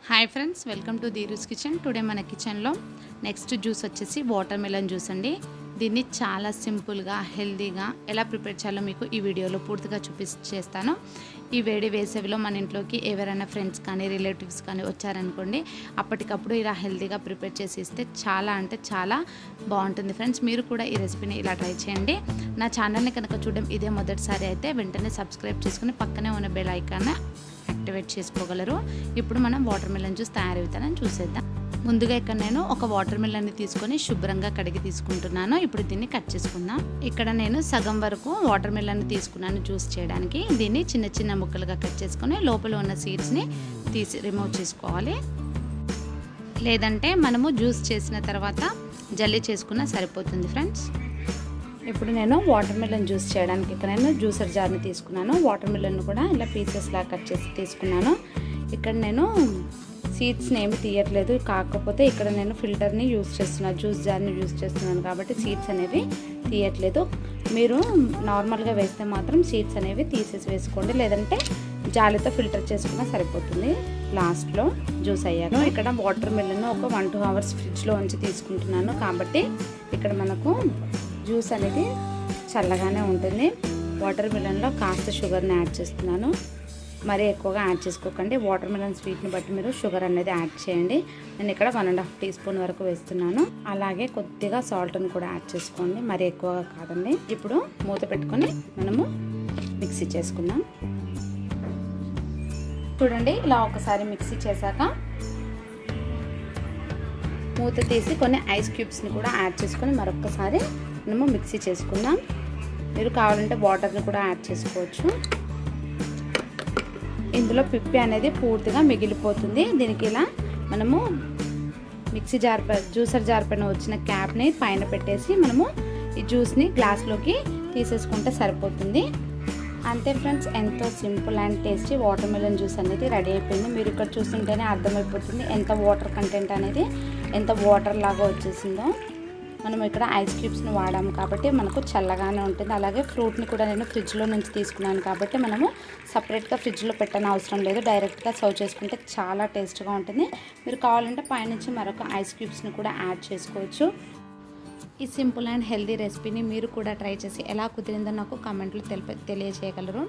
Hi friends, welcome to Dheeru's kitchen. Today మన కిచెన్లో next juice వచ్చేసి వాటర్ మెలన్ జ్యూస్ అండి. దీన్ని చాలా సింపుల్గా హెల్తీగా ఎలా ప్రిపేర్ చేయాలో మీకు ఈ వీడియోలో పూర్తిగా చూపించేస్తాను. ఈ వేడి వేసవిలో మన ఇంట్లోకి ఎవరైనా ఫ్రెండ్స్ కానీ రిలేటివ్స్ కానీ వచ్చారనుకోండి, అప్పటికప్పుడు ఇలా హెల్తీగా ప్రిపేర్ చేసి ఇస్తే చాలా అంటే చాలా బాగుంటుంది ఫ్రెండ్స్. మీరు కూడా ఈ రెసిపీని ఇలా ట్రై చేయండి. నా ఛానల్ని కనుక చూడడం ఇదే మొదటిసారి అయితే వెంటనే సబ్స్క్రైబ్ చేసుకుని పక్కనే ఉన్న బెల్ ఐకాన్ని యాక్టివేట్ చేసుకోగలరు. ఇప్పుడు మనం వాటర్ మెలన్ జ్యూస్ తయారవుతానని చూసేద్దాం. ముందుగా ఇక్కడ నేను ఒక వాటర్ మెలన్ని తీసుకొని శుభ్రంగా కడిగి తీసుకుంటున్నాను. ఇప్పుడు దీన్ని కట్ చేసుకుందాం. ఇక్కడ నేను సగం వరకు వాటర్ మెలన్ని తీసుకున్నాను జ్యూస్ చేయడానికి. దీన్ని చిన్న చిన్న ముక్కలుగా కట్ చేసుకొని లోపల ఉన్న సీడ్స్ని రిమూవ్ చేసుకోవాలి. లేదంటే మనము జ్యూస్ చేసిన తర్వాత జల్లీ చేసుకున్నా సరిపోతుంది ఫ్రెండ్స్. ఇప్పుడు నేను వాటర్ మెలన్ జ్యూస్ చేయడానికి ఇక్కడ నేను జ్యూసర్ జార్ని తీసుకున్నాను. వాటర్ మెలన్ కూడా ఇలా పీసెస్లా కట్ చేసి తీసుకున్నాను. ఇక్కడ నేను సీడ్స్ని ఏమి తీయట్లేదు, కాకపోతే ఇక్కడ నేను ఫిల్టర్ని యూజ్ చేస్తున్నాను, జ్యూస్ జార్ని యూజ్ చేస్తున్నాను కాబట్టి సీడ్స్ అనేవి తీయట్లేదు. మీరు నార్మల్గా వేస్తే మాత్రం సీడ్స్ అనేవి తీసేసి వేసుకోండి, లేదంటే జాలితో ఫిల్టర్ చేసుకున్నా సరిపోతుంది. లాస్ట్లో జ్యూస్ అయ్యాను. ఇక్కడ వాటర్ మెలన్ ఒక 1-2 అవర్స్ ఫ్రిడ్జ్లో ఉంచి తీసుకుంటున్నాను కాబట్టి ఇక్కడ మనకు జ్యూస్ అనేది చల్లగానే ఉంటుంది. వాటర్ మెలన్లో కాస్త షుగర్ని యాడ్ చేస్తున్నాను. మరీ ఎక్కువగా యాడ్ చేసుకోకండి. వాటర్ మెలన్ స్వీట్ని బట్టి మీరు షుగర్ అనేది యాడ్ చేయండి. నేను ఇక్కడ 1.5 టీ స్పూన్ వరకు వేస్తున్నాను. అలాగే కొద్దిగా సాల్ట్ని కూడా యాడ్ చేసుకోండి, మరీ ఎక్కువగా కాదండి. ఇప్పుడు మూత పెట్టుకొని మనము మిక్సీ చేసుకుందాం. చూడండి, ఇలా ఒకసారి మిక్సీ చేశాక మూత తీసి కొన్ని ఐస్ క్యూబ్స్ని కూడా యాడ్ చేసుకొని మరొకసారి మనము మిక్సీ చేసుకుందాం. మీరు కావాలంటే వాటర్ని కూడా యాడ్ చేసుకోవచ్చు. ఇందులో పిప్పి అనేది పూర్తిగా మిగిలిపోతుంది. దీనికి ఇలా మనము మిక్సీ జార్ జ్యూసర్ జార్ పైన వచ్చిన క్యాప్ని పైన పెట్టేసి మనము ఈ జ్యూస్ని గ్లాస్లోకి తీసేసుకుంటే సరిపోతుంది. అంతే ఫ్రెండ్స్, ఎంతో simple and tasty water melon juice అనేది రెడీ అయిపోయింది. మీరు ఇక్కడ చూస్తుంటేనే అర్థమైపోతుంది ఎంత వాటర్ కంటెంట్ అనేది, ఎంత వాటర్ లాగా వచ్చేసిందో. మనం ఇక్కడ ఐస్ క్యూబ్స్ని వాడాము కాబట్టి మనకు చల్లగానే ఉంటుంది. అలాగే ఫ్రూట్ని కూడా నేను ఫ్రిడ్జ్లో నుంచి తీసుకున్నాను కాబట్టి మనము సపరేట్గా ఫ్రిడ్జ్లో పెట్టని అవసరం లేదు, డైరెక్ట్గా సర్వ్ చేసుకుంటే చాలా టేస్ట్గా ఉంటుంది. మీరు కావాలంటే పైనుంచి మరొక ఐస్ క్యూబ్స్ని కూడా యాడ్ చేసుకోవచ్చు. ఈ సింపుల్ అండ్ హెల్తీ రెసిపీని మీరు కూడా ట్రై చేసి ఎలా కుదిరిందో నాకు కామెంట్లో తెలియజేయగలరు.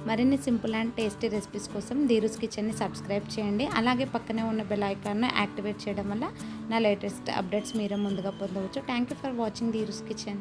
మరిన్ని సింపుల్ అండ్ టేస్టీ రెసిపీస్ కోసం ధీరూస్ కిచెన్ని సబ్స్క్రైబ్ చేయండి. అలాగే పక్కనే ఉన్న బెల్ ఐకాన్ను యాక్టివేట్ చేయడం వల్ల నా లేటెస్ట్ అప్డేట్స్ మీరే ముందుగా పొందవచ్చు. Thank you for watching Dheeru's kitchen.